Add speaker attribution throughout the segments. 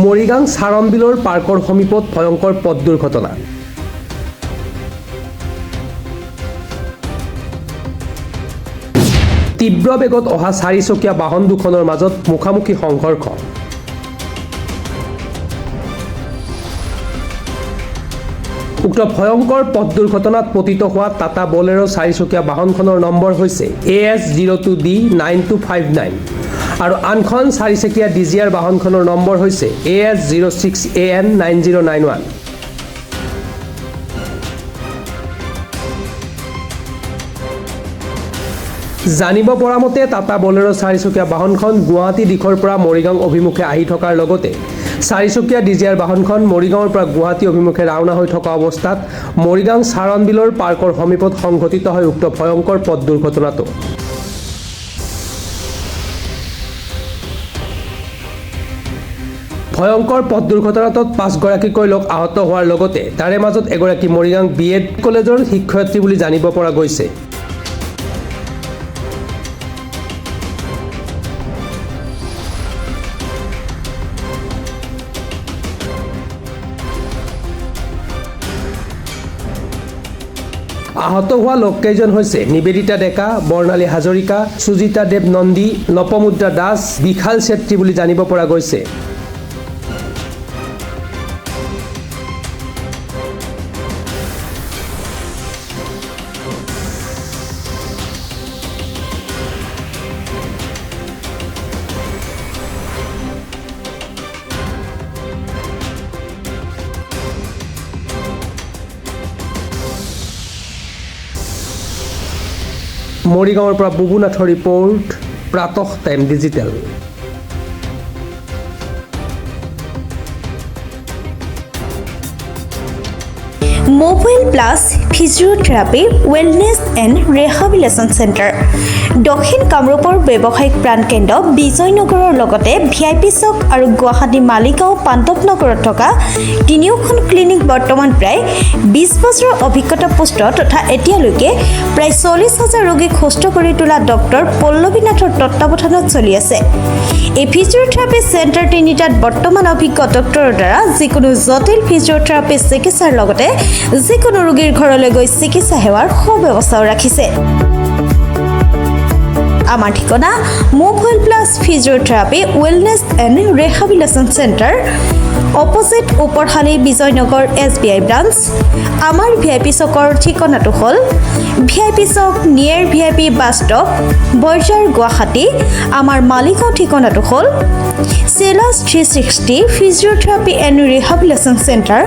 Speaker 1: মৰিগাং চাৰমবিলৰ পাৰ্কৰ সমীপত ভয়ংকৰ পথ দুৰ্ঘটনা। তীব্ৰ বেগত অহা চাৰিচকীয়া বাহন দুখনৰ মাজত মুখামুখি সংঘৰ্ষ। উক্ত ভয়ংকৰ পথ দুৰ্ঘটনাত পতিত হোৱা টাটা বলেৰো চাৰিচকীয়া বাহনখনৰ নম্বৰ হৈছে AS02D9259 আৰু আনখন চাৰিচকীয়া ডিজিআৰ বাহনখনৰ নম্বৰ হৈছে AS06AN9091। জানিব পৰা মতে টাটা বলেৰো চাৰিচকীয়া বাহনখন গুৱাহাটী দিশৰ পৰা মৰিগাঁও অভিমুখে আহি থকাৰ লগতে চাৰিচকীয়া ডিজিআৰ বাহনখন মৰিগাঁৱৰ পৰা গুৱাহাটী অভিমুখে ৰাওনা হৈ থকা অৱস্থাত মৰিগাং চাৰমবিলৰ পাৰ্কৰ সমীপত সংঘটিত হয় উক্ত ভয়ংকৰ পথ দুৰ্ঘটনাটো। ভয়ংকৰ পথ দুৰ্ঘটনাটোত 5গৰাকীকৈ লোক আহত হোৱাৰ লগতে তাৰে মাজত এগৰাকী মৰিগাং BEd কলেজৰ শিক্ষয়িত্ৰী বুলি জানিব পৰা গৈছে। আহত হোৱা লোককেইজন হৈছে নিবেদিতা ডেকা, বৰ্ণালী হাজৰিকা, সুজিতা দেৱ নন্দী, নপমুদ্ৰা দাস, বিশাল চেত্ৰী বুলি জানিব পৰা গৈছে। মৰিগাঁৱৰ পৰা বুবুনাথৰ report, Pratah time digital.
Speaker 2: Mobile plus physiotherapy wellness and rehabilitation centre দক্ষিণ কামৰূপৰ ব্যৱসায়িক প্ৰাণকেন্দ্ৰ বিজয়নগৰৰ লগতে VIP চক আৰু গুৱাহাটী মালিগাঁও পাণ্ডৱনগৰত থকা তিনিওখন ক্লিনিক বৰ্তমান প্ৰায় 20 বছৰৰ অভিজ্ঞতা পুষ্ট তথা এতিয়ালৈকে প্ৰায় 40,000 ৰোগীক সুস্থ কৰি তোলা ডক্টৰ পল্লৱী নাথৰ তত্ত্বাৱধানত চলি আছে। এই ফিজিঅ'থেৰাপি চেণ্টাৰ তিনিটাত বৰ্তমান অভিজ্ঞ ডক্টৰৰ দ্বাৰা যিকোনো জটিল ফিজিঅ'থেৰাপি চিকিৎসাৰ লগতে যিকোনো ৰোগীৰ ঘৰলৈ গৈ চিকিৎসা সেৱাৰ সুব্যৱস্থাও ৰাখিছে। আমাৰ ঠিকনা mobile plus physiotherapy wellness and rehabilitation centre, opposite Oporshali Bijoynagar SBI branch. আমাৰ VIP চকৰ ঠিকনাটো হ'ল VIP chowk near VIP bus stop, Borjhar, Guwahati. আমাৰ মালিগাঁও ঠিকনাটো হ'ল চেলাছ 360 physiotherapy and rehabilitation centre,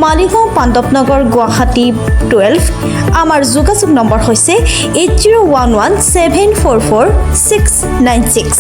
Speaker 2: Maligaon Pandavnagar, Guwahati 12। আমাৰ যোগাযোগ নম্বৰ হৈছে 8011744696।